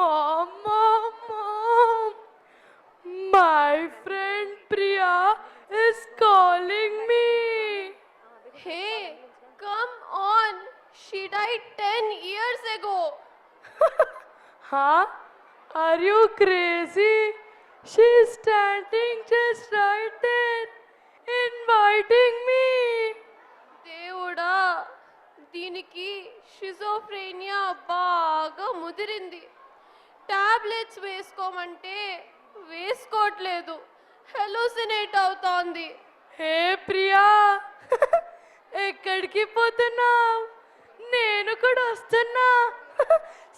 Mom. My friend Priya is calling me. Hey, come on. She died 10 years ago. Huh? Are you crazy? She's standing just right there, inviting me. దేవుడా, దీనికి షిజోఫ్రేనియా బాగా ముదిరింది. Tablets వేసుకోమంటే వేసుకోవట్లేదు. హెలోసినేట్ అవుతోంది. హే ప్రియా, ఎక్కడికి పోతున్నావు? నేను కూడా వస్తున్నా.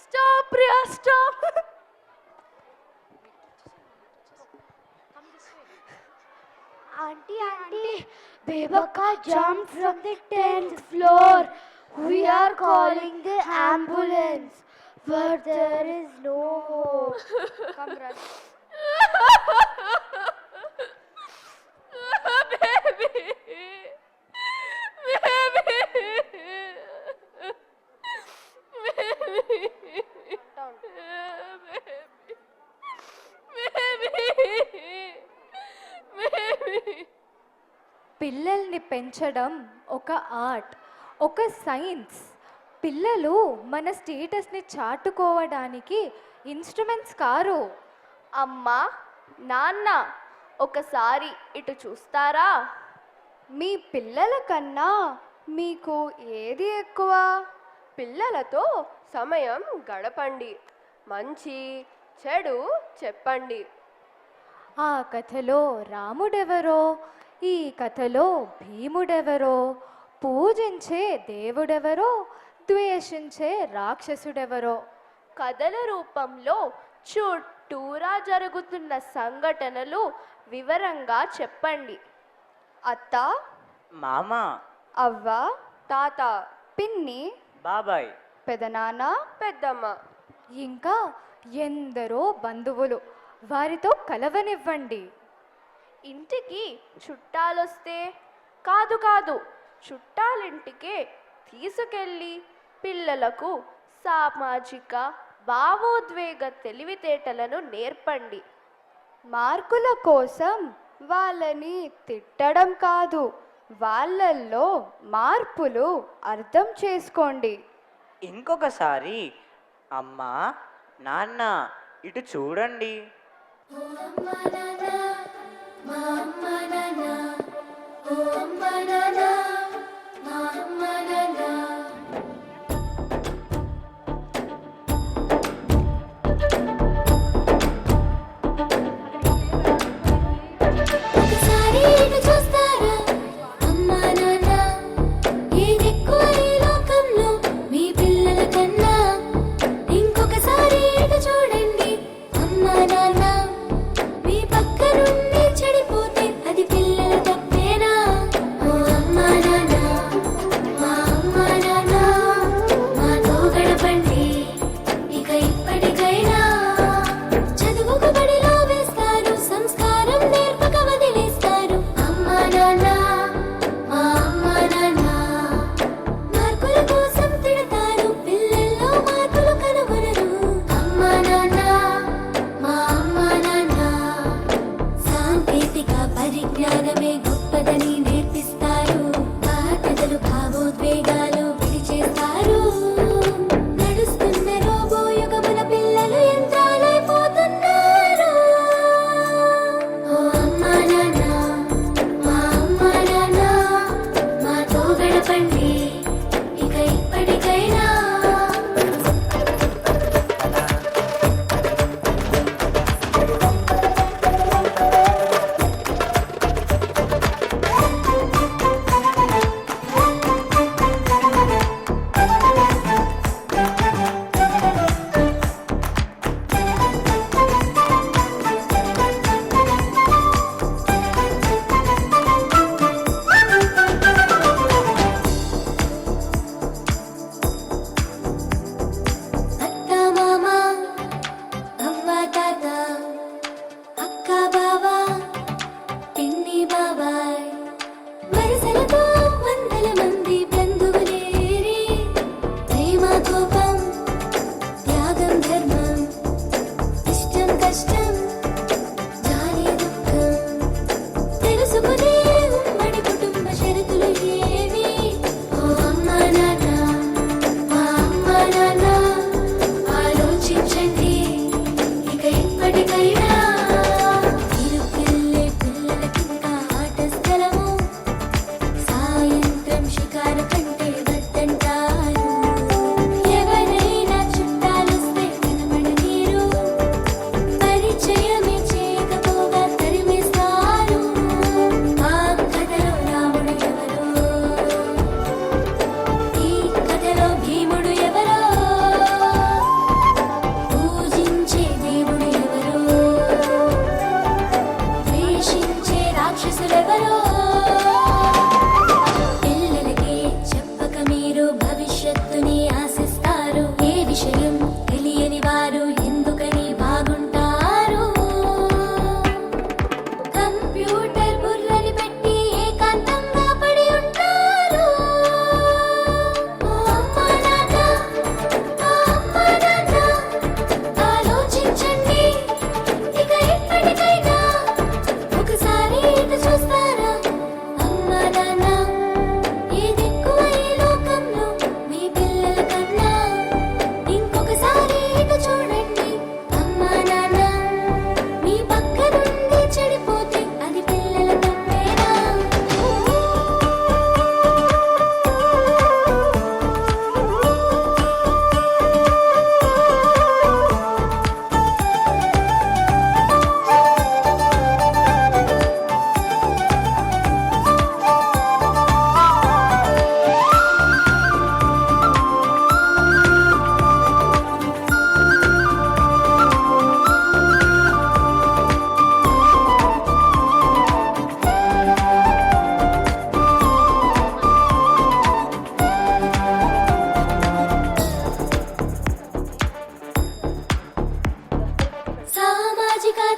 Stop Priya, stop. Auntie, Bebaka jumped from the 10th floor. We are calling the ambulance, but there is no hope. Come, Raj. పిల్లల్ని పెంచడం ఒక ఆర్ట్, ఒక సైన్స్. పిల్లలు మన స్టేటస్ని చాటుకోవడానికి ఇన్స్ట్రుమెంట్స్ కారు. అమ్మా, నాన్న, ఒకసారి ఇటు చూస్తారా? మీ పిల్లల కన్నా మీకు ఏది ఎక్కువ? పిల్లలతో సమయం గడపండి, మంచి చెడు చెప్పండి. ఆ కథలో రాముడెవరో, ఈ కథలో భీముడెవరో, పూజించే దేవుడెవరో, ద్వేషించే రాక్షసుడెవరో. కథల రూపంలో చుట్టూరా జరుగుతున్న సంఘటనలు వివరంగా చెప్పండి. అత్త, మామ, అవ్వ, తాత, పిన్ని, బాబాయ్, పెదనాన్న, పెద్దమ్మ, ఇంకా ఎందరో బంధువులు. వారితో కలవనివ్వండి. ఇంటికి చుట్టాలొస్తే కాదు చుట్టాలింటికే తీసుకెళ్ళి పిల్లలకు సామాజిక భావోద్వేగ తెలివితేటలను నేర్పండి. మార్కుల కోసం వాళ్ళని తిట్టడం కాదు, వాళ్ళల్లో మార్పులు అర్థం చేసుకోండి. ఇంకొకసారి అమ్మా, నాన్న, ఇటు చూడండి. అమ్మా నాన్న, మా అమ్మ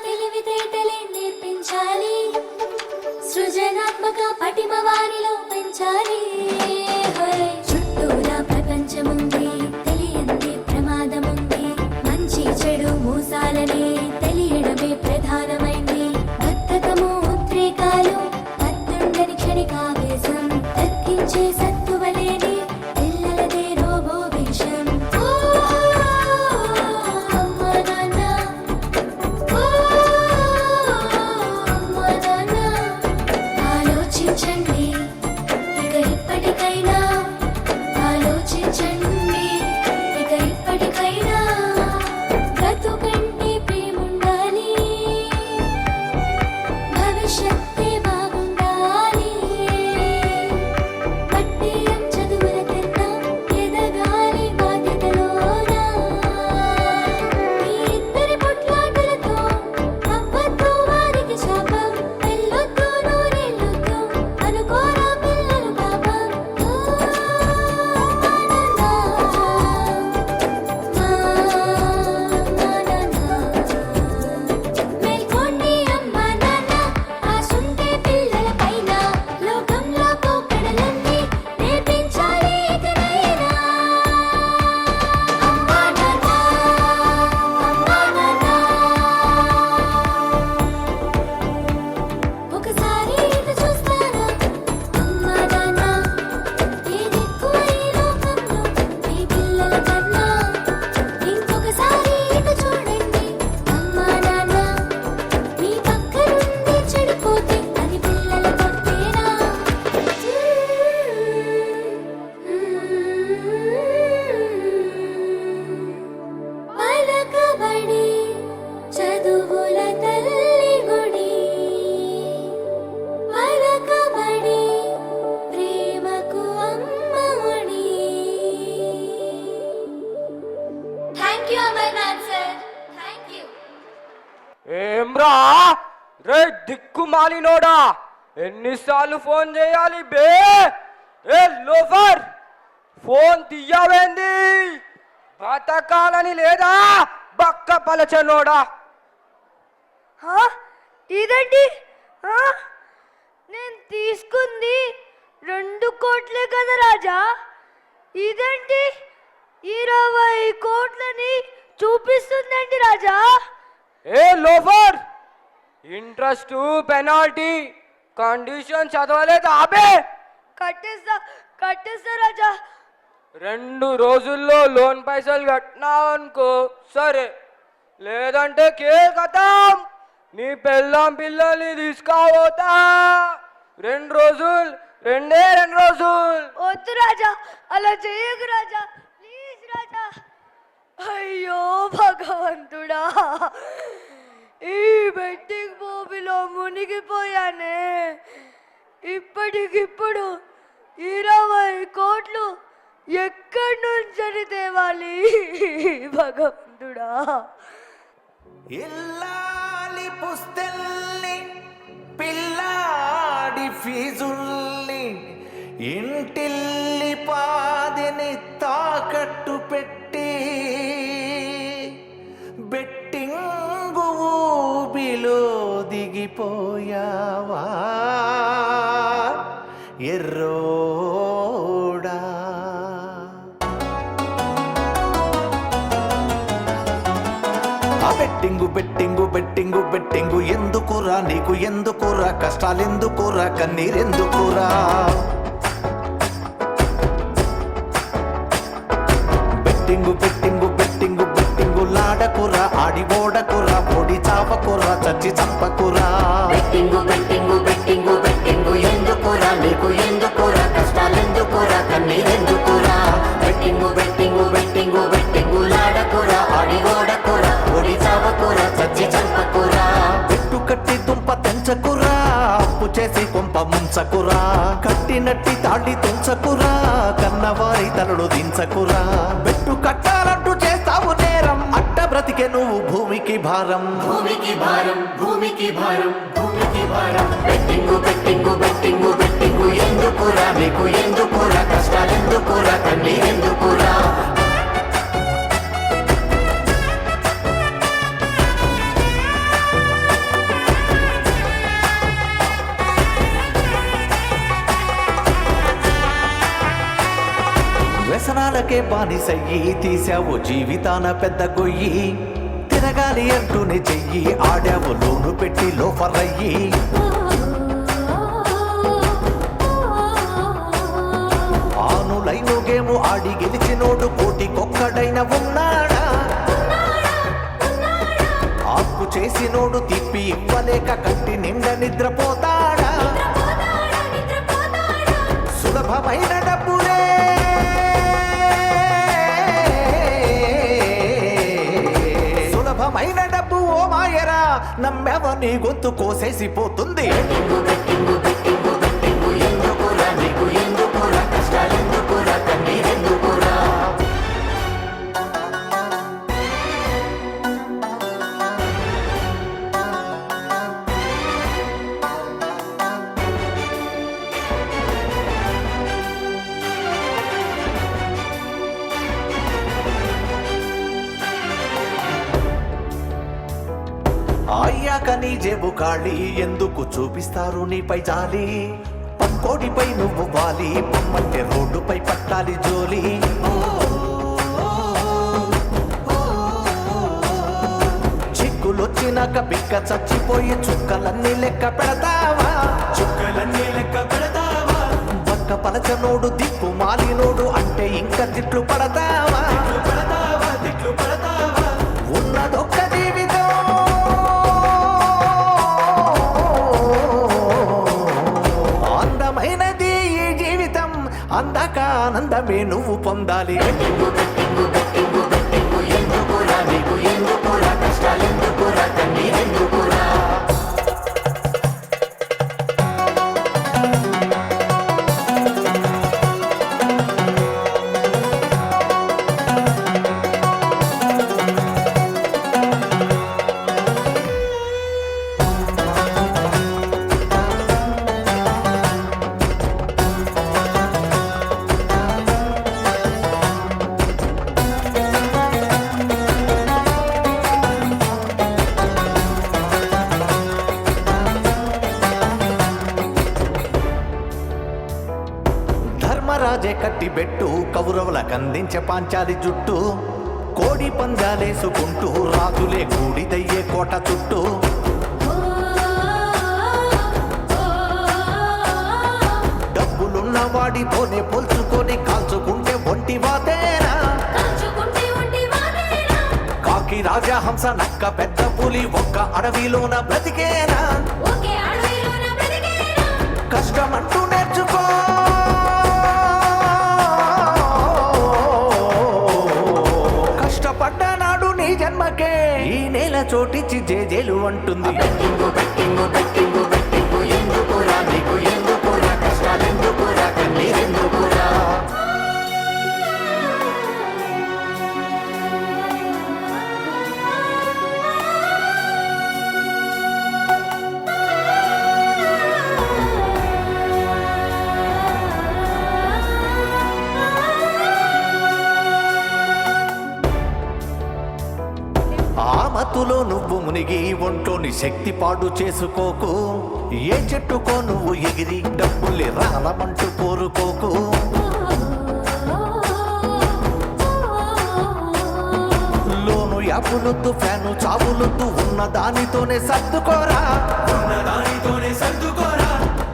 తెలివితేటలే నేర్పించాలి, సృజనాత్మక పటిమ వారిలో పెంచాలి. హోయ్! చుట్టూరా ప్రపంచముంది, తెలియంది ప్రమాదముంది, మంచి చెడు మోసాలని తెలియడమే ప్రధానమైంది. బద్ధకము ఉద్రేకాలు అత్యుండని క్షణికావేశం తగ్గించే సత్తువలేని పిల్లలదే రోబో వేషం. ఓ అమ్మా నాన్న, ఓ అమ్మా నాన్న, ఆలోచించండి ఇక ఇప్పటికైనా, ఆలోచించండి ఇక ఇప్పటికైనా. బ్రతుకంటే ప్రేముండాలి, భవిష్యత్తే బాగుండాలి. పట్టేయం చదువుల కన్నా ఎదగాలి బాధ్యతలోనా. ఈ ఇద్దరి పొట్లాటలతో అవ్వద్దు వారికి శాపం, వెళ్ళొద్దు నూరెళ్ళొద్దు అనుకోరా పిల్లలు పాపం. మేల్కోండి అమ్మా నాన్న, ఆసుంటే పిల్లల పైన, లోకంలో పోకడలన్నీ నేర్పించాలి ఇకనైనా. అమ్మా నాన్న, అమ్మా నాన్న, ఒకసారి ఇటు చూస్తారా అమ్మా నాన్న, ఏదెక్కువ ఈ లోకంలో మీ పిల్లల కన్నా. ఇంకొకసారి ఇటు చూడండి అమ్మా నాన్న, మీ పక్క నుండి చెడిపోతే అది పిల్లల తప్పేనా. పలకబడి చదువుల తల్లి గుడి, పలకబడి ప్రేమకు అమ్మ ఒడి. Thank you Amarnath sir, thank you. ఏమ్రా రే దిక్కుమాలినోడా, ఎన్నిసార్లు ఫోన్ చేయాలి బే? ఏ లోఫర్, ఫోన్ తీయవేంది? బతకాలని లేదా బక్క పలచనోడా? ఇదండి నేను తీసుకుంది 2 కోట్లే కదా రాజా. ఇదేంటి 20 కోట్లని చూపిస్తుందండి రాజా. ఏ లోఫర్, ఇంట్రెస్ట్ పెనాల్టీ కండిషన్ చదవలేదు ఆబే? కట్టేస్తా రాజా. 2 రోజుల్లో లోన్ పైసలు కట్టినావు అనుకో సరే, లేదంటే కే కథం, నీ పెళ్ళాం పిల్లల్ని తీసుకపోతా. 2 రోజులు, 2 రోజులు. వద్దు రాజా, అలా చేయకు రాజా, ప్లీజ్ రాజా. అయ్యో భగవంతుడా, ఈ బెట్టింగ్ భూమిలో మునిగిపోయానే. ఇప్పటికిప్పుడు 20 కోట్లు ఎక్కడి నుంచి తేవాలి భగవంతుడా. ఇల్లాలి పుస్తల్ని, పిల్లాడి ఫీజుల్ని, ఇంటిల్లి పాదిని తాకట్టు పెట్టి బెట్టింగు ఊబిలో దిగిపోయావా ఎర్రోడా. ఆ బెట్టింగు బెట్టింగు బెట్టింగు బెట్టింగు ఎందుకురా నీకు, ఎందుకురా కష్టాలెందుకురా కన్నీరెందుకురా. బెట్టింగు బెట్టింగు బెట్టింగు బెట్టింగు లాడకురా, ఆడి ఓడకురా, ఓడి చాపకురా, చచ్చి చంపకురా. బెట్టింగు బెట్టింగు బెట్టింగు బెట్టింగు ఎందుకురా నీకు, ఎందుకురా కష్టాలెందుకురా కన్నీరెందుకురా. బెట్టింగు బెట్టింగు బెట్టింగు బెట్టింగు లాడకురా, ఆడి ఓడకురా, ఓడి చావకురా, చచ్చి చంపకురా. పెట్టు కట్టి దుంప తెంచకురా, అప్పు చేసి కొంప ముంచకురా, కట్టినట్టి తాళి తుంచకురా, కన్నవారి తలడు దించకురా. పెట్టు కట్టాలంటూ చేస్తావు నేరం, అట్ట బ్రతికే నువ్వు భూమికి భారం. భూమికి భారం, భూమికి భారం, భూమికి భారం. బెట్టింగు బెట్టింగు బెట్టింగు బెట్టింగు ఎందుకురా నీకు, ఎందుకురా కష్టాలెందుకురా కన్నీరెందుకురా. ప్రేమకే బానిసయ్యి తీసావు జీవితాన పెద్ద గొయ్యి తిరగాలి అంటూనే చెయ్యి ఆడావు లోను పెట్టి లోఫరయ్యి ఆనులైను గేము ఆడి గెలిచినోడు కోటికొక్కడైన ఉన్నాడా ఆకు చేసినోడు తిప్పి ఇవ్వలేక కంటి నిండా నిద్రపోతాడా సులభమైన డబ్బులే సులభమైన డబ్బు ఓ మాయరా నమ్మెవ నీ గొంతు కోసేసి పోతుంది అయ్యాక నీ జేబు ఖాళీ ఎందుకు చూపిస్తారు నీపై జాలి పక్కోడిపై నువ్వు వాలి పొమ్మంటే రోడ్డుపై పట్టాలి జోలి చిక్కులొచ్చినాక బిక్క చచ్చిపోయి చుక్కలన్నీ లెక్క పెడతావా బక్క పలచనోడు దిక్కు మాలినోడు అంటే ఇంకా తిట్లు పడతావా ఉన్నదొక్క జీవితం అందమైనది ఈ జీవితం అందాక ఆనందమే నువ్వు పొందాలి ధర్మరాజే కట్టిబెట్టు కౌరవుల కందించే పాంచాలి జుట్టు కోడి పందాలేసుకుంటూ రాజులే గూడిదయ్యే కోట చుట్టూ డబ్బులున్న వాడితోనే పోల్చుకొని కాల్చుకుంటే ఒంటి వాతేనా కాకి రాజహంస నక్క పెద్ద పులి ఒక్క అడవిలోన బ్రతికేనా కష్టమంటూ నేర్చుకో కష్టపడ్డనాడు నీ జన్మకే ఈ నేల చోటిచ్చి జేజేలు అంటుంది మత్తులో నువ్వు మునిగి ఒంటోని శక్తి పాడు చేసుకోకు ఏ చెట్టుకో నువ్వు ఎగిరి డబ్బుల్ని రాలమంటూ కోరుకోకు లోను యాపులొద్దు ఫ్యాను చావులొద్దు ఉన్న దానితోనే సర్దుకోరా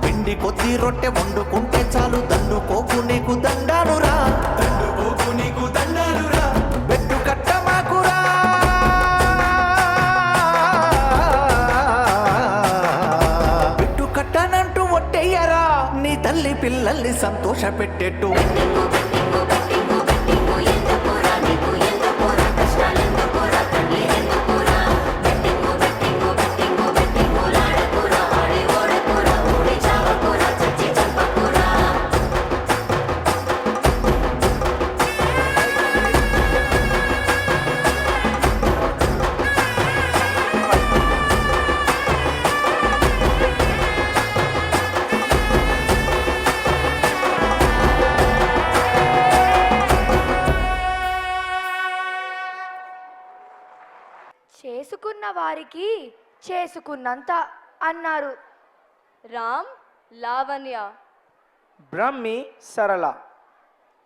పిండి కొద్ది రొట్టె వండుకుంటే చాలు దండుకోకు నీకు దండాలురా బెట్టు కట్టమాకురా నీ తల్లి పిల్లల్ని సంతోష పెట్టేట్టు చేసుకున్న వారికి చేసుకున్నంత అన్నారు. రామ్ లావణ్య, బ్రహ్మి సరళ,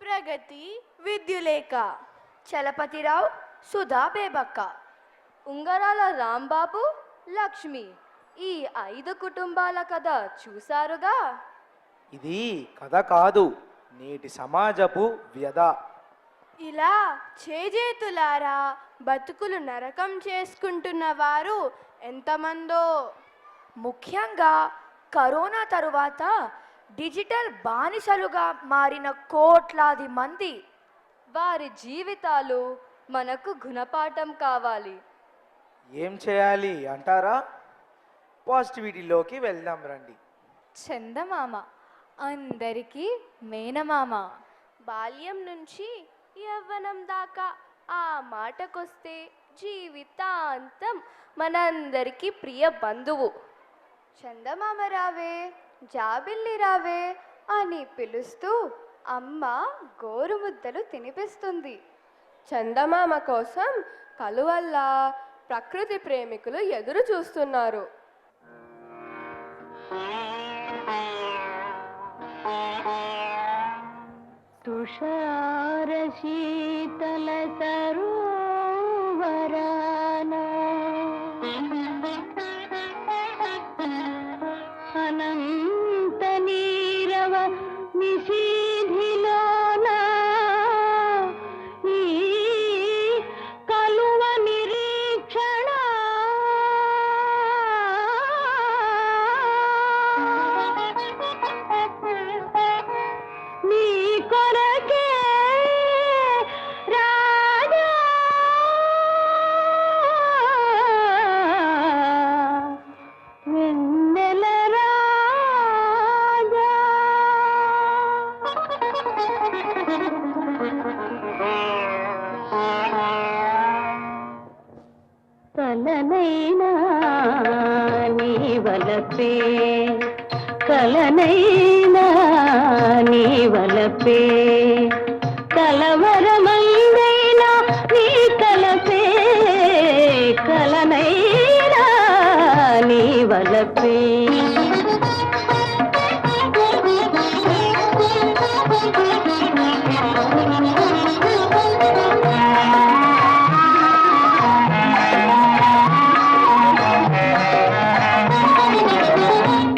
ప్రగతి విద్యులేఖ, చలపతిరావు, సుధా బేబక్క. ఉంగరాల రాంబాబు, లక్ష్మి. ఈ 5 కుటుంబాల కథ చూశారుగా. ఇది కథ కాదు, నేటి సమాజపు వ్యధ. ఇలా చేజేతులారా బతుకులు నరకం చేసుకుంటున్న వారు ఎంతమందో. ముఖ్యంగా కరోనా తరువాత డిజిటల్ బానిసలుగా మారిన కోట్లాది మంది. వారి జీవితాలు మనకు గుణపాఠం కావాలి. ఏం చేయాలి అంటారా? పాజిటివిటీలోకి వెళ్దాం రండి. చందమామ అందరికీ మేనమామ. బాల్యం నుంచి యవ్వనం దాకా ఆ మాటకొస్తే జీవితాంతం మనందరికీ ప్రియ బంధువు. చందమామ రావే, జాబిల్లి రావే అని పిలుస్తూ అమ్మ గోరుముద్దలు తినిపిస్తుంది. చందమామ కోసం కలువల్లా ప్రకృతి ప్రేమికులు ఎదురు చూస్తున్నారు. తుషార శీతల సరోవరాన అనంత నీరవ నిశీధిలోన ఈ కలువ నిరీక్షణ నీ కొరకే రాజా వెన్నెల రాజా. కలనైనా నీ వలపే, కలనైనా నీ వలపే, కలవరమందైనా నీ తలపే, కలనైనా నీ వలపే.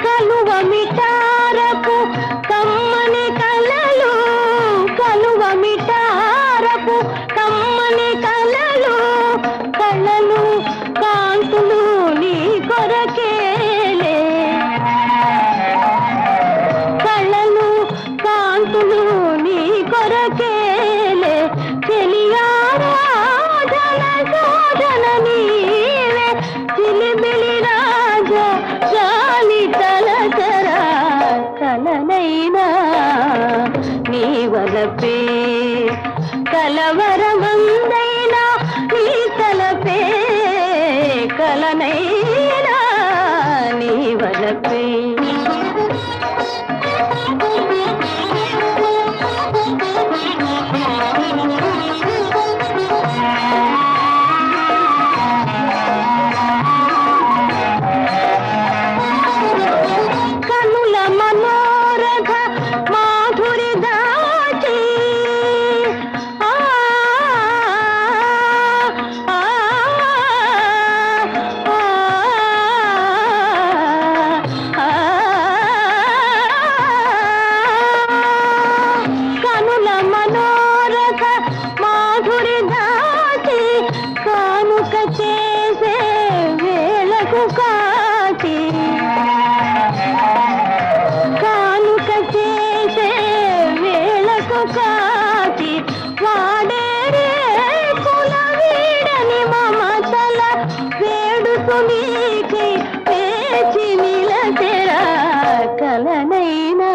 కలువ మిటారపు కమ్మని కలలు, కలువ మిటారపు కమ్మని కలలు, కళలు కాంతులు నీ కొరకేలే, కళలు కాంతులు నీ కొరకేలే. చెలియారాధన శోధన నీవే, చిలిబిలి రాజా జాలి తలచరా. కలనైనా నీ వలపే, కలవరమందైనా నీ తలపే, కలనైనా నీ వలపే. కనుల మనోరథ మాధురి దాచి ఆ ఆ ఆ కనుల మనోరథ మాధురి దాచి కానుక చేసే వేళకు కాచి, కానుక చేసే వేళకు కాచి, వాడేరే కుల వీడని మమతల వేడుకు నీకై వేచి నిలచెరా. కలనైనా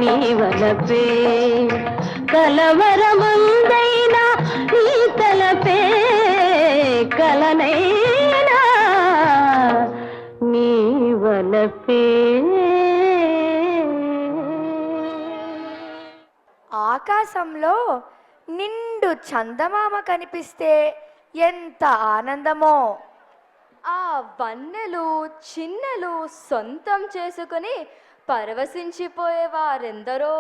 నీ వలపే, కలవరమందైనా నీ తలపే, కలనైనా నీ వలపే. ఆకాశంలో నిండు చందమామ కనిపిస్తే ఎంత ఆనందమో. ఆ వన్నెలు చిన్నెలు సొంతం చేసుకుని పరవశించిపోయేవారెందరో.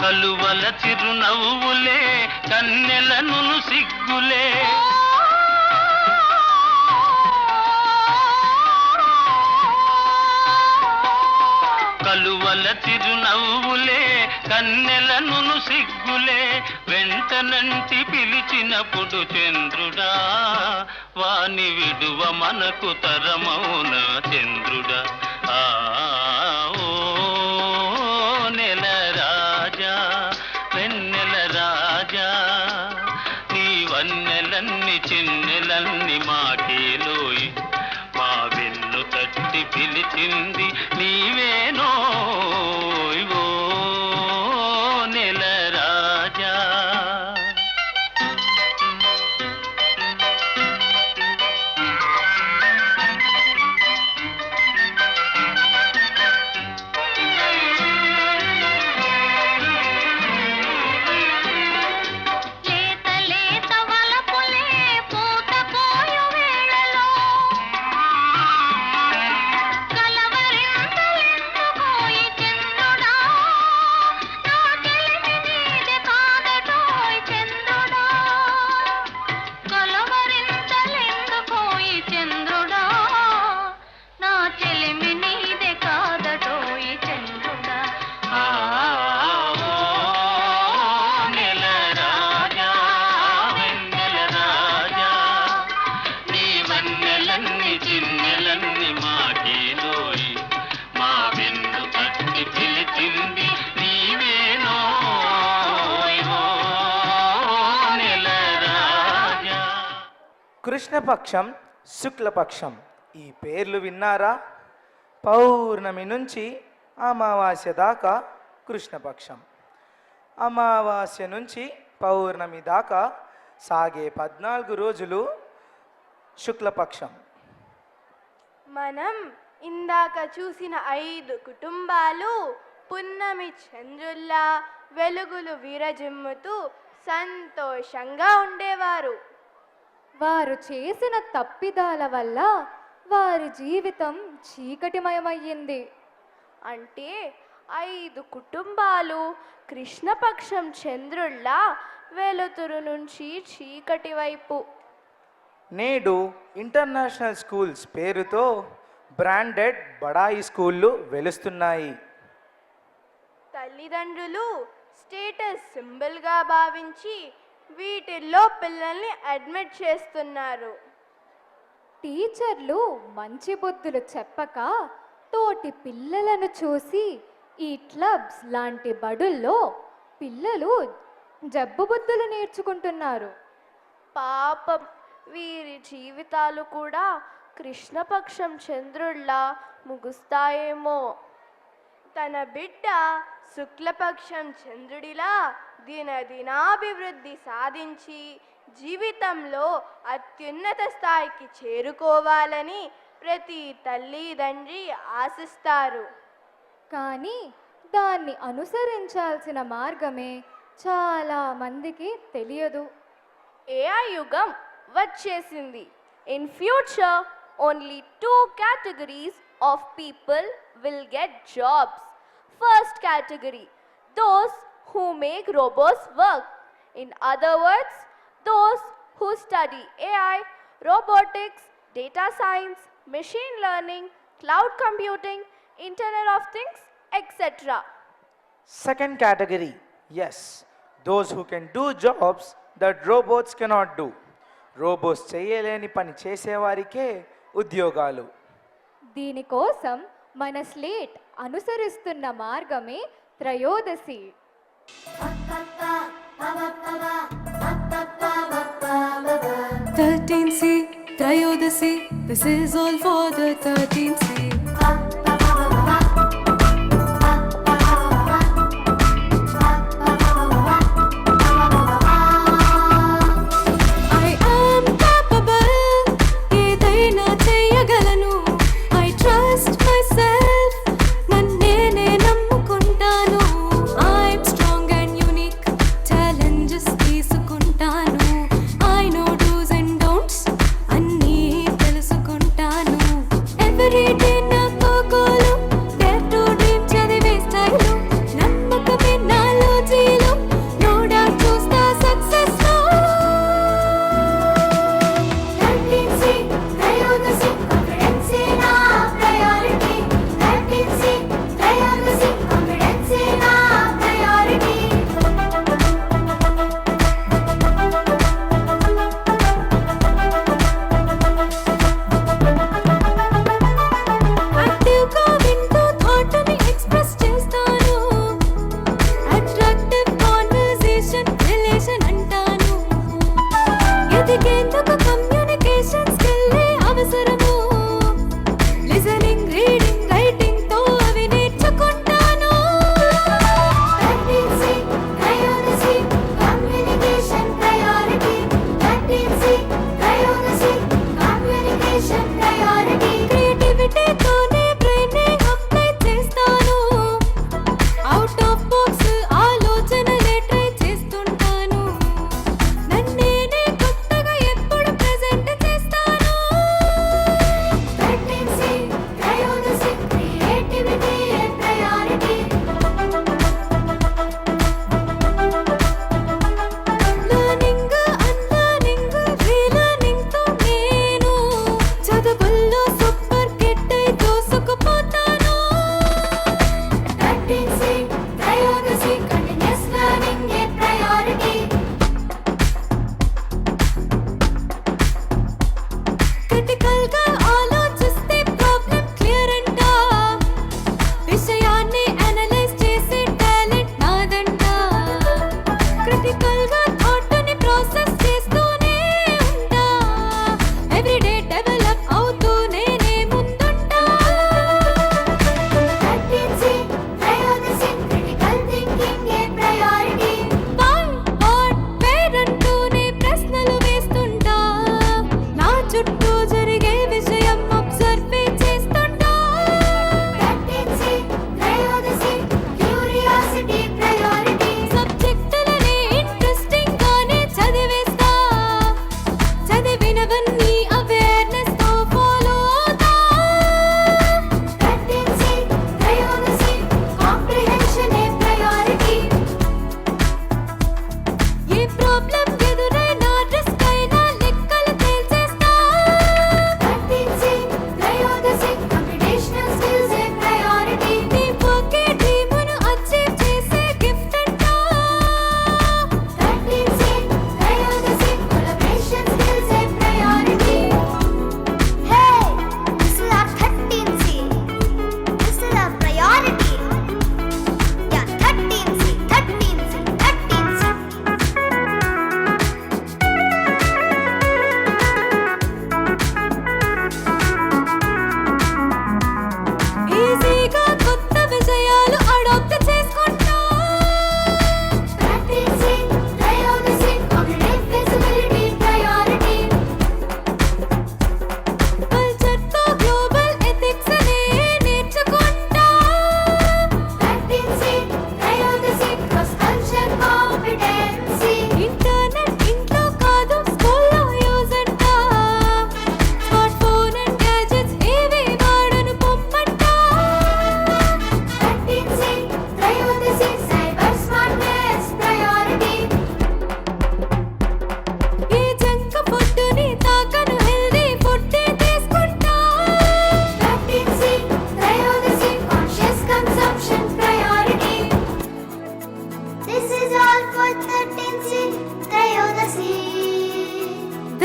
కలువల చిరునవ్వులే కన్నెలను సిగ్గులే కలువల చిరునవ్వులే కన్నెలను సిగ్గులే వెంటనంటి పిలిచినప్పుడు చంద్రుడా వాని విడువ మనకు తరమౌన చంద్రుడా ఓ నెల రాజా వెన్నెల రాజా నీ వన్నెలన్ని చిన్నెలన్ని మాటేలోయ్ మా వెన్ను తట్టి పిలిచింది నీవేనో ఓ నెల రాజా లేత లేత వలపులే పూత పోయు వేళలో కలవరింతలెందుకోయి చంద్రుడా నా చెలిమి నీదే కాదటోయ్ చంద్రుడా కలవరింతలెందుకోయి చంద్రుడా నా చెలిమి నీదే కాదటోయ్ చంద్రుడా నెల రాజా వెన్నెల రాజా నీ వన్నెలన్ని చిన్నెలన్ని మాటేలోయ్ మా వెన్ను తట్టి పిలిచింది నీవేనో ఓ నెల రాజా కృష్ణపక్షం శుక్లపక్షం ఈ పేర్లు విన్నారా? పౌర్ణమి నుంచి అమావాస్య దాకా కృష్ణపక్షం, అమావాస్య నుంచి పౌర్ణమి దాకా సాగే 14 రోజులు శుక్లపక్షం. మనం ఇందాక చూసిన 5 కుటుంబాలు పున్నమి చంద్రుల్లా వెలుగులు విరజిమ్ముతూ సంతోషంగా ఉండేవారు. వారు చేసిన తప్పిదాల వల్ల వారి జీవితం చీకటిమయమయ్యింది. అంటే 5 కుటుంబాలు కృష్ణపక్షం చంద్రుల్లా వెలుతురు నుంచి చీకటి వైపు. నేడు ఇంటర్నేషనల్ స్కూల్స్ పేరుతో బ్రాండెడ్ బడాయి స్కూళ్ళు వెలుస్తున్నాయి. తల్లిదండ్రులు స్టేటస్ సింబల్గా భావించి వీటిల్లో పిల్లల్ని అడ్మిట్ చేస్తున్నారు. టీచర్లు మంచి బుద్ధులు చెప్పక తోటి పిల్లలను చూసి ఈ క్లబ్స్ లాంటి బడుల్లో పిల్లలు జబ్బు బుద్ధులు నేర్చుకుంటున్నారు. పాపం వీరి జీవితాలు కూడా కృష్ణపక్షం చంద్రుల్లా ముగుస్తాయేమో. తన బిడ్డ శుక్లపక్షం చంద్రుడిలా దినదినాభివృద్ధి సాధించి జీవితంలో అత్యున్నత స్థాయికి చేరుకోవాలని ప్రతి తల్లిదండ్రి ఆశిస్తారు. కానీ దాన్ని అనుసరించాల్సిన మార్గమే చాలా మందికి తెలియదు. AI యుగం వచ్చేసింది. In future only 2 categories of people will get jobs. First category, those who make robots work. In other words, those who study AI, robotics, data science, machine learning, cloud computing, Internet of Things, etc. Second category, yes, those who can do jobs that robots cannot do. Robots చేయలేని పని చేసేవారికే ఉద్యోగాలు. దీనికోసం మన slate అనుసరిస్తున్న మార్గమే త్రయోదశి. 13C, Trayodasi, this is all for the 13C. I am capable, ఏదైనా చేయగలను. I trust myself, నన్నే నమ్ముకుంటాను. I'm strong and unique, challenges తీసుకుంటాను. I know do's and don'ts, అన్నీ తెలుసుకుంటాను. Every day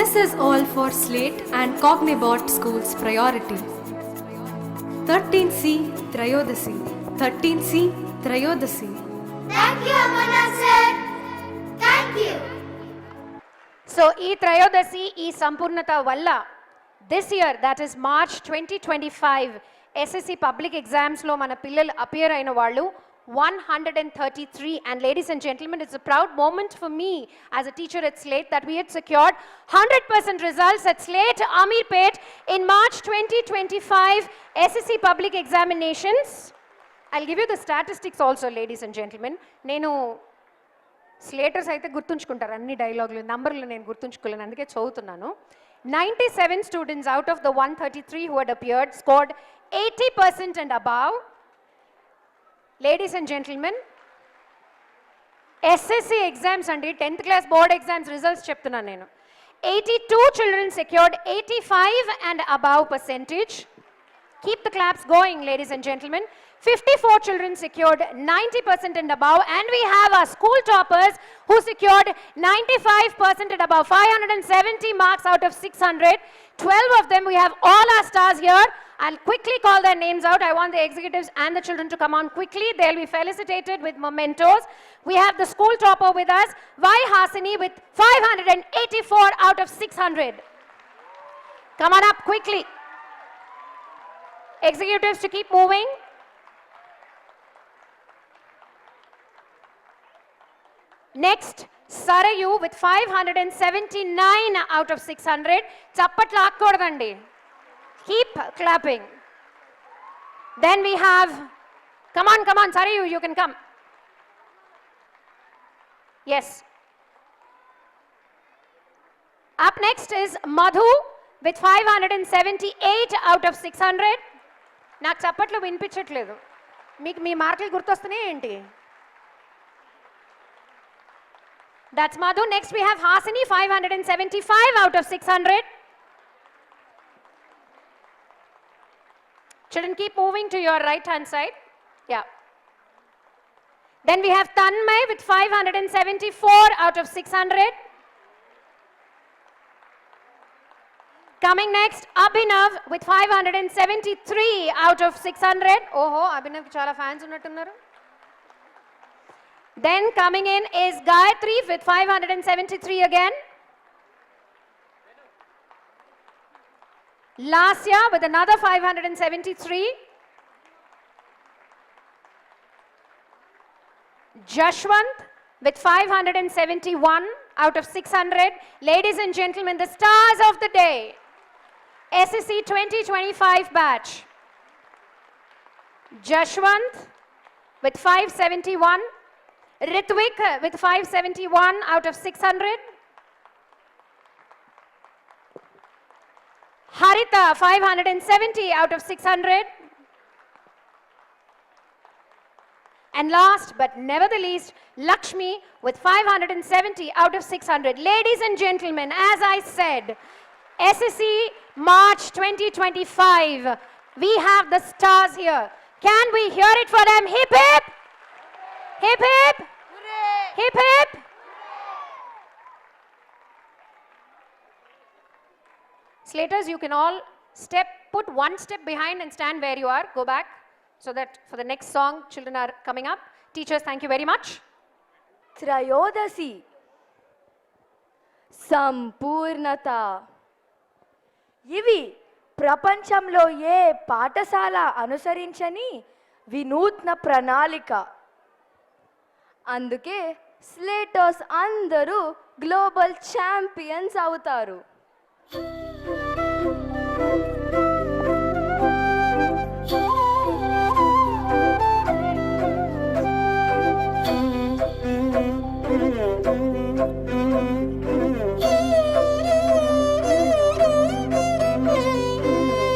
This is all for Slate and Cognibot Schools priority. 13C Trayodasi. 13C Trayodasi. Thank you, Amarnath sir. Thank you. So ఈ త్రయోదశి ఈ సంపూర్ణత వల్ల this year that is March 2025 SSC public ఎగ్జామ్స్లో మన పిల్లలు అపియర్ అయిన వాళ్ళు 133, and ladies and gentlemen, it's a proud moment for me as a teacher at Slate that we had secured 100% results at Slate Amirpet in March 2025 SSC public examinations. I'll give you the statistics also, ladies and gentlemen. నేను స్లేటర్స్ అయితే గుర్తుంచుకుంటారు, అన్ని డైలాగులు నంబర్లు నేను గుర్తుంచుకోలేను, అందుకే చదువుతున్నాను. 97 students out of the 133 who had appeared scored 80% and above. Ladies and gentlemen, SSC exams and 10th class board exams results చెప్తున్నాను నేను. 82 children secured 85 and above percentage. Keep the claps going, ladies and gentlemen. 54 children secured 90% and above, and we have our school toppers who secured 95% and above, 570 marks out of 600. 12 of them, we have all our stars here. I'll quickly call their names out. I want the executives and the children to come on quickly. They'll be felicitated with mementos. We have the school topper with us, Y. Hasini, with 584 out of 600. Come on up quickly. Executives to keep moving. Next, Sarayu with 579 out of 600. Chappatlu aakkodadandi. Keep clapping. Then we have, come on, Sarayu, you can come. Yes. Up next is Madhu with 578 out of 600. నాకు చప్పట్లు వినిపించట్లేదు, మీకు మీ మార్కులు గుర్తొస్తున్నాయి ఏంటి? That's Madhu. Next we have Hasini, 575 out of 600. Children, keep moving to your right hand side. Yeah. Then we have Tanmay with 574 out of 600. Coming next, Abhinav with 573 out of 600. Oho, Abhinav ki chala fans unnattunnaru. Then coming in is Gayatri with 573 again. Lasya with another 573. Jashwant with 571 out of 600. Ladies and gentlemen, the stars of the day, SSC 2025 batch. Jashwant with 571. Ritvik with 571 out of 600. Harita 570 out of 600. And last but never the least, Lakshmi with 570 out of 600. Ladies and gentlemen, as I said, SSC March 2025, we have the stars here. Can we hear it for them? Hip hip! Hip hip! Hooray! Hip hip! Slaters, you can all put one step behind and stand where you are. Go back so that for the next song, children are coming up. Teachers, thank you very much. త్రయోదశి, సంపూర్ణత, ఇవి ప్రపంచంలో ఏ పాఠశాల అనుసరించని వినూత్న ప్రణాళిక. అందుకే స్లేటర్స్ అందరూ global champions అవుతారు.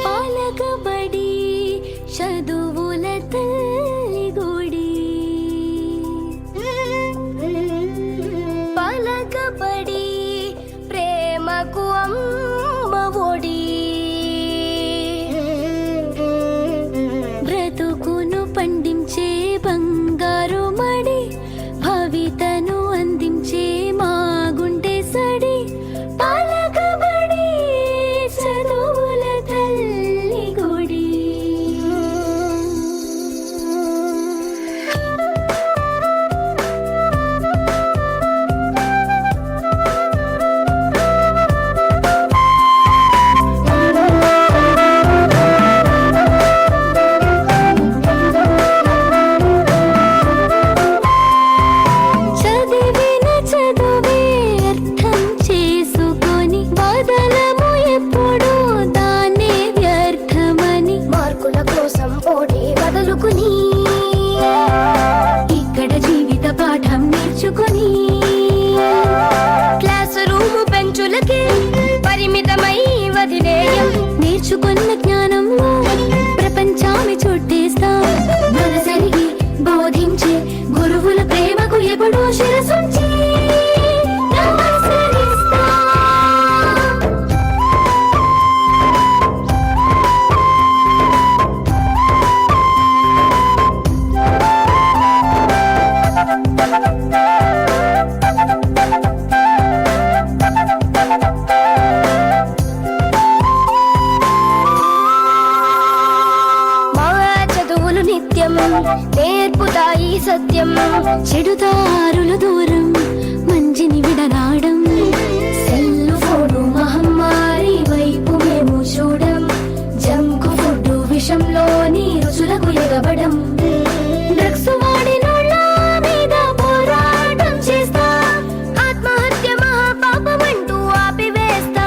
పాలకబడి చదువుల తల్లి గుడి, పలకబడి ప్రేమకు అమ్మ ఒడి, బ్రతుకును పండించే బంగారు మడి, భవితను అందించే మా గుండె సడి. పాలకబడి మార్చుకొని క్లాస్ రూమ్ పెంచులకే పరిమితమై వదిలేయం నేర్చుకున్న జ్ఞానంలో ప్రపంచాన్ని చుట్టేస్తాం మనసరిగి బోధించే గురువుల ప్రేమకు ఎప్పుడూ శిరసుంచి నమస్కరిస్తాం. మా చదువులు నిత్యం నేర్పుతాయి సత్యం చెడుదారులు దూరం మంచిని విడనాడం సెల్ ఫోను మహమ్మారి వైపు మేము చూడం జంకు ఫుడ్ విషంలోని రుచులకు ఎగబడం డ్రగ్స్ వాడినోళ్ళ మీద పోరాటం చేస్తా ఆత్మహత్య మహాపాపమంటూ ఆపివేస్తా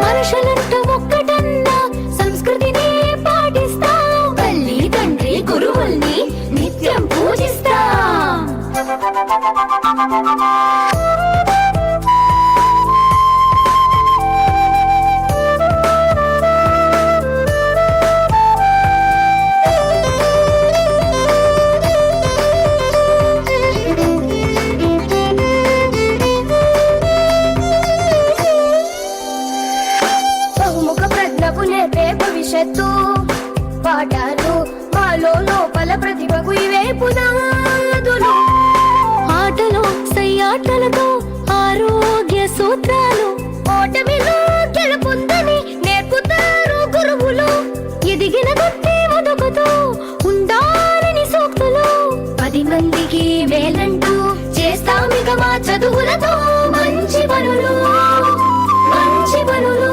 మనుషులంటూ ఒక్కటన్నా సంస్కృతిని పాటిస్తా తల్లి తండ్రి గురువుల్ని నిత్యం పూజిస్తా. బహుముఖ ప్రజ్ఞకు నేర్పే భవిష్యత్తు పాఠాలు మాలో లోపల ప్రతిభకు ఇవే పునాదులు ఆటలో సయ్యాటలతో ఆరోగ్య సూత్రాలు ఓటమిలో గెలుపుందని నేర్పుతారు గురువులు ఎదిగిన కొద్ది ఒదుకుతూ ఉండాలని సూక్తులు 10 మందికి మేలంటూ చేస్తామిక మా చదువులతో మంచి పనులు మంచి పనులు.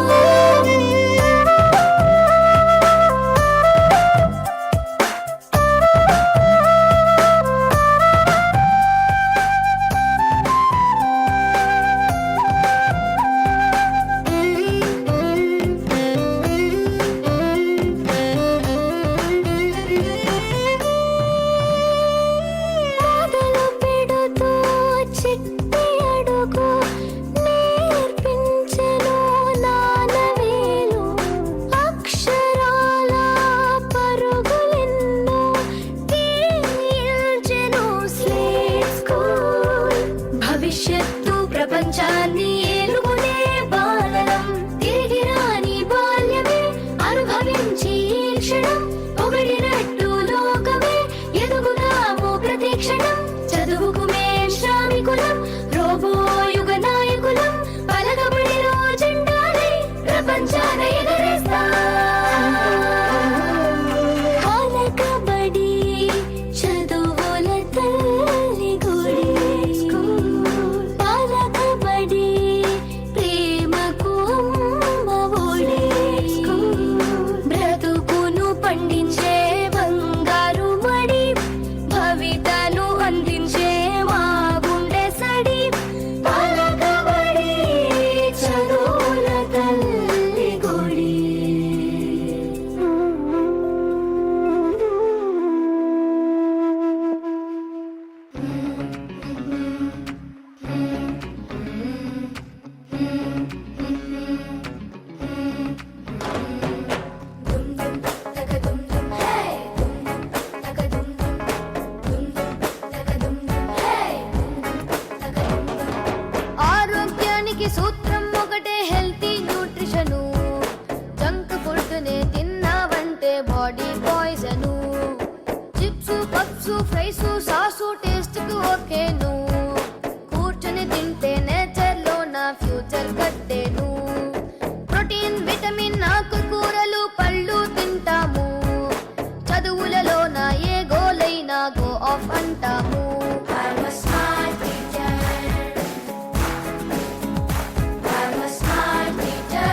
మొదలు పెడుతూ చిట్టి అడుగు నేర్పించెను నానవేలు అక్షరాల పరుగులెన్నో తీర్చెను స్లేట్ స్కూల్ భవిష్యత్తు ప్రపంచాన్ని ఏలుకునే బాలలం తిరిగి రాని బాల్యమే అనుభవించి ఈ క్షణం పొగిడినట్టు లోకమే ఎదుగుదాము ప్రతి క్షణం చదువుకు మేం శ్రామికులం రోబో యుగ నాయకులం పలకబడి రోజెండాలై ప్రపంచాన ఎగరేస్తా పలకబడి చదువుల తల్లి గుడి పలకబడి ప్రేమకు అమ్మ ఒడి బ్రతుకును పండించే బంగారు మడి భవితను అందించే మా గుండె సడి పలకబడి చదువుల తల్లి గుడి. ఆరోగ్యానికి సూత్రం ఒకటే హెల్తీ న్యూట్రిషను జంక్ ఫుడ్ నే తిన్నావంటే body poison chips puffs fries sauce taste కు ఓకేను కూర్చుని తింటే నేచర్ లో నా ఫ్యూచర్ కట్టేను ప్రోటీన్ విటమిన్ ఆకుకూరలు పళ్ళు తింటాము చదువులలో నా ఏ గోలైనా గో ఆఫ్ అంటాము. I'm a smart teacher. I'm a smart teacher.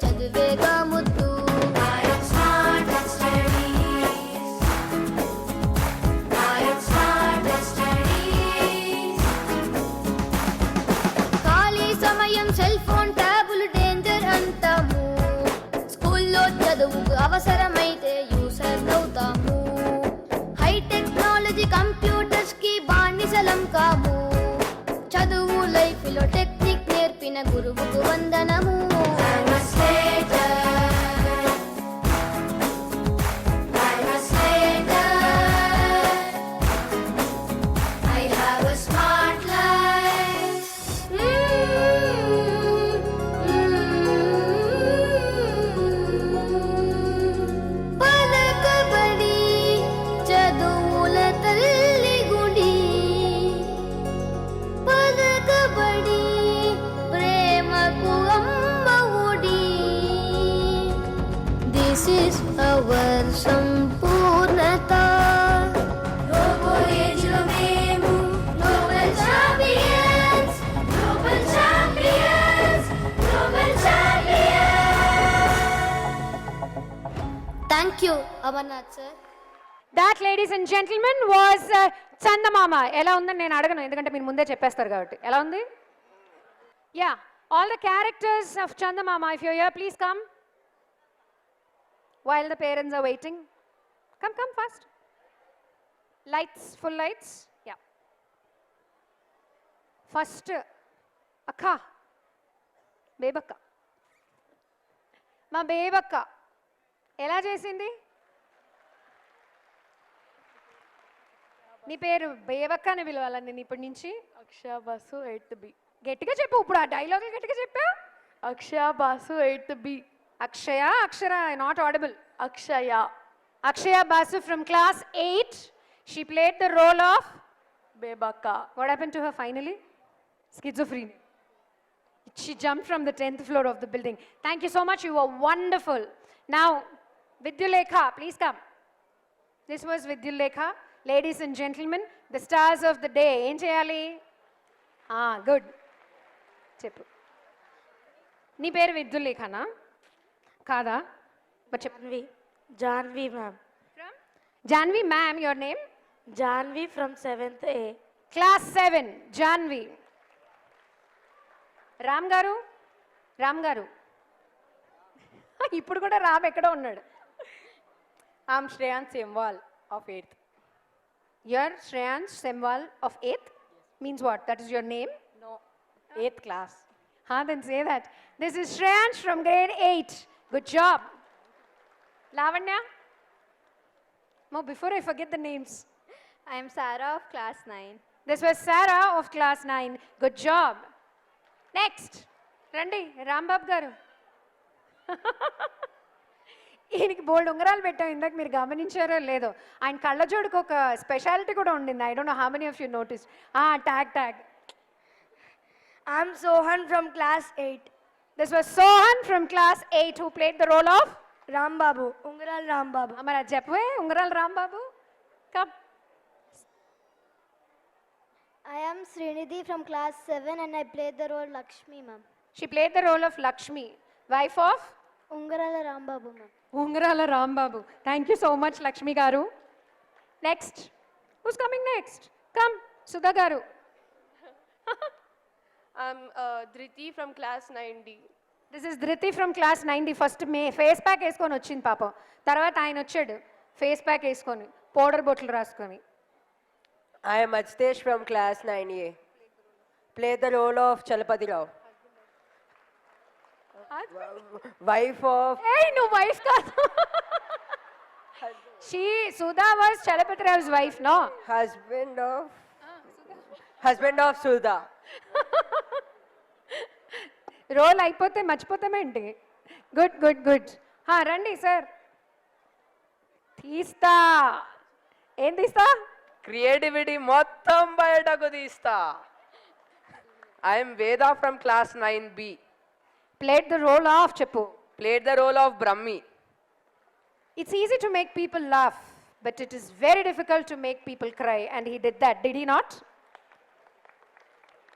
చదువేగా ముద్దు ఖాళీ సమయం సెల్ ఫోన్ ట్యాబులు డేంజర్ అంటాము స్కూల్లో చదువుకు అవసరమైతే యూసర్ అవుతాము హై టెక్నాలజీ కంప్యూటర్స్ కి బానిసలం కాము చదువు లైఫ్ లో టెక్నిక్ నేర్పిన గురువుకు వందనము పలకబడి చదువుల తల్లి గుడి పలకబడి ప్రేమకు అమ్మ ఒడి దిస్ ఇస్ అవర్ సంపూర్ణత రోబో ఏజ్ లో మేము global champions global champions global champions thank you Amarnath sir. That, ladies and gentlemen, was Chandamama. ఎలా ఉందని నేను అడగను ఎందుకంటే మీరు ముందే చెప్పేస్తారు కాబట్టి. ఎలా ఉంది? Yeah, all the characters of Chandamama, if you're here, please come. While the parents are waiting. Come fast. Lights, full lights. Yeah. First, Akka. Bebakka. మా బేబక్క ఎలా చేసింది? నీ పేరు బేబక్క అని పిలవాలని నేను ఇప్పటి నుంచి. Akshaya Basu 8th B. గట్టిగా చెప్పు, ఇప్పుడు ఆ డైలాగులు గట్టిగా చెప్పా. Akshaya Basu 8th B. అక్షయ, అక్షర, not audible. Akshaya. Akshaya Basu from class 8. She played the role of బేబక్క. What happened to her finally? Schizophrenia. She jumped from the 10th floor of the building. Thank you so much. You were wonderful. Now, Vidyulekha, please come. This was Vidyulekha. Ladies and gentlemen, the stars of the day. Em cheyali? Good. Cheppu. Nee peru Vidyulekha Kada? But cheppu. Janvi ma'am. From? Janvi ma'am, your name? Janvi from 7th A. Class 7, Janvi. Ram గారు, రామ్ గారు. ఇప్పుడు కూడా రామ్ ఎక్కడో ఉన్నాడు. I'm Shreyansh Semwal of 8th. You're Shreyansh Semwal of 8th? Means what? That is your name? No, 8th class. Then say that. This is Shreyansh from grade 8. Good job. Lavanya? No, before I forget the names. I am Sarah of class 9. This was Sarah of class 9. Good job. Next. Randi, Rambab garu. ఈయనకి బోల్డ్ ఉంగరాలు పెట్టాం, ఇందాక మీరు గమనించారో లేదో. ఆయన కళ్ళజోడుకు ఒక speciality కూడా ఉండింది. I don't know how many of you notice. Tag. I'm Sohan from class 8. This was Sohan from class 8 who played the role of Rambabu. Ungaral Rambabu. మరి అది చెప్పవే, ఉంగరాలు Rambabu. Come. I am Srinidhi from class 7 and I played the role Lakshmi ma'am. She played the role of Lakshmi, wife of Ungarala Rambabu ma'am. Ungarala Rambabu. Thank you so much Lakshmi garu. Next, who's coming next? Come, Sudha garu. I'm Dhriti from class 9D. This is Dhriti from class 9D. First face pack వేసుకొని వచ్చింది పాపం. తర్వాత ఆయన వచ్చాడు face pack వేసుకొని, powder బొట్లు రాసుకొని. I am Ajtesh from class 9A. Play the role of Chalapati Rao. Wife of... Hey, నువ్వు వైఫ్ కాదు. Sudha was Chalapati Rao's wife, no? Husband of Sudha. Role అయిపోతే మర్చిపోతామేంటి? గుడ్. రండి సార్. తీస్తా. ఏం తీస్తా? క్రియేటివిటీ మొత్తం బయటకు తీస్తా. ఐఎమ్ వేద from class 9B. Played the role of చెప్పు. Played the role of Brahmi. It's easy to make people laugh, but it is very difficult to make people cry, and he did that, did he not?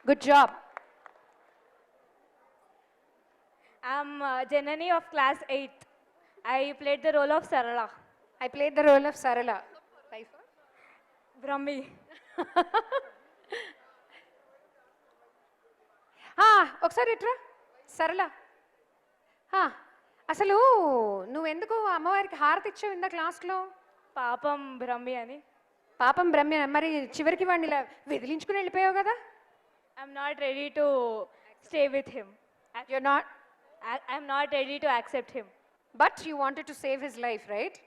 Good job. I'm Janani of class 8th. I played the role of Sarala. I played the role of Sarala. Brahmi. ఒకసారి ఇట్రా సరళ అసలు నువ్వెందుకు అమ్మవారికి హారతి ఇచ్చావు ఇందా క్లాస్లో? పాపం బ్రహ్మి అని. పాపం బ్రహ్మ మరి చివరికి వాడిని ఇలా విదిలించుకుని వెళ్ళిపోయావు కదా? I'm not ready to stay with him. You're not, I'm not ready to accept him. but you wanted to save his life, right?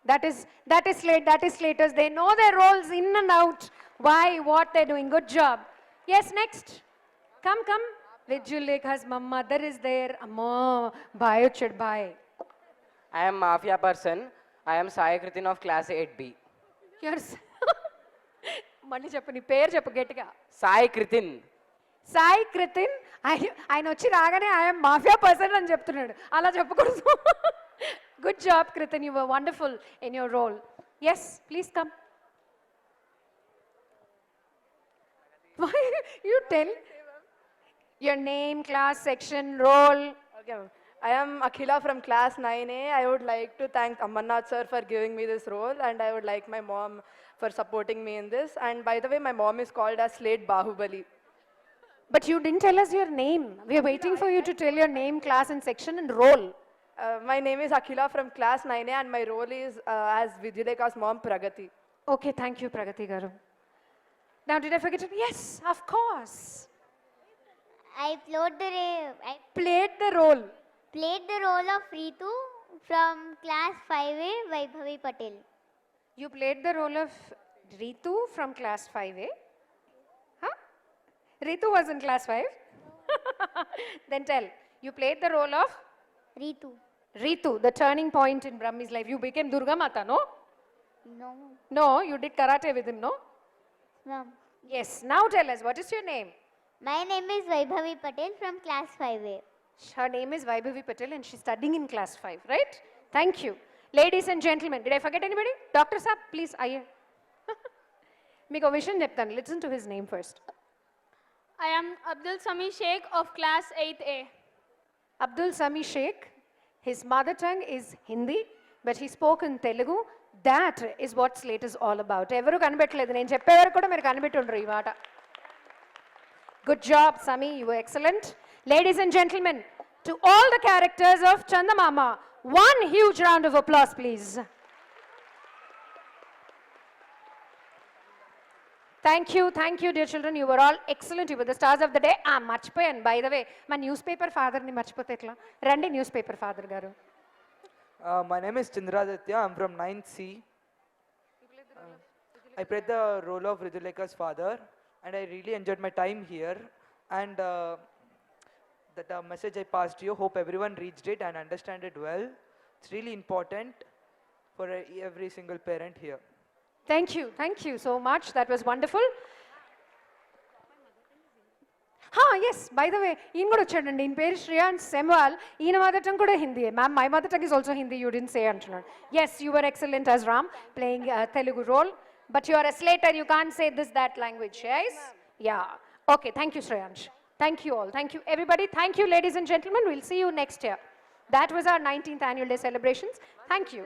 That is Slaters. They know their roles in and out. Why, what they're doing. Good job. Yes, next. Come. Vijulekha's mother is there. Amma, bye, chud, bye. I am Mafia person. I am Sai Kritin of class 8B. Yours. మళ్ళీ చెప్పు నీ పేరు చెప్పు గట్టిగా. Sai Kritin. Sai Kritin. ఆయన వచ్చి రాగానే I'm mafia person అని చెప్తున్నాడు. అలా చెప్పకూడదు. Good job Kritin, you were wonderful in your role. Yes, please come. You tell your name, class, section, role. Okay, I am Akhila from class 9A. I would like to thank Amarnath sir for giving me this role, and I would like my mom for supporting me in this. And by the way, my mom is called as Slate Bahubali. But you didn't tell us your name. We are waiting for you to tell your name, class, and section, and role. My name is Akhila from class 9A, and my role is as Vijuleka's mom, Pragati. Okay, thank you, Pragati Garu. Now, did I forget it? Yes, of course. I Played the role. played the role of Ritu from class 5A, Vaibhavi Patel. You played the role of Ritu from class 5A? Huh? Ritu was in class 5? Then tell. You played the role of Ritu, the turning point in Brahmi's life. You became Durga Mata, no? No, No, you did karate with him, no? ma'am. Yes. Now tell us, what is your name? My name is Vaibhavi Patel from class 5A. Her name is Vaibhavi Patel and she's studying in class 5, right? Thank you. Ladies and gentlemen, did I forget anybody? Dr. Saab, please, aye. Meeko vision cheptanu. Listen to his name first. I am Abdul Sami Sheikh of class 8A. Abdul Sami Sheikh, his mother tongue is Hindi, but he spoke in Telugu. That is what Slate is all about. Evaru kanibetledu. Nenu cheppevaraku kuda meer kanibetundru ee maata. Good job, Sami. You were excellent. Ladies and gentlemen, to all the characters of Chandamama, one huge round of applause, please. Thank you, dear children. You were all excellent. You were the stars of the day. Marchipoyan. By the way, my newspaper father ni marchipothe etla. Randi newspaper father garu. My name is Chandraditya. I'm from 9th C. I played the role of Riduleka's father, and I really enjoyed my time here. And that message I passed to you, hope everyone reached it and understand it well. It's really important for every single parent here. Thank you so much. That was wonderful. Yes, by the way, ఈయన కూడా వచ్చాడండి. ఈయన పేరు శ్రేయాన్ సెమ్వాల్. ఈయన mother tongue కూడా Hindi. Ma'am, my mother tongue is also Hindi. You didn't say అంటున్నాడు. Yes, you were excellent as Ram playing Telugu role. But you are a Slater, you can't say this, that language, yes? Yeah. Okay, thank you, Shreyansh. Thank you all. Thank you, everybody. Thank you, ladies and gentlemen. We'll see you next year. That was our 19th annual day celebrations. Thank you.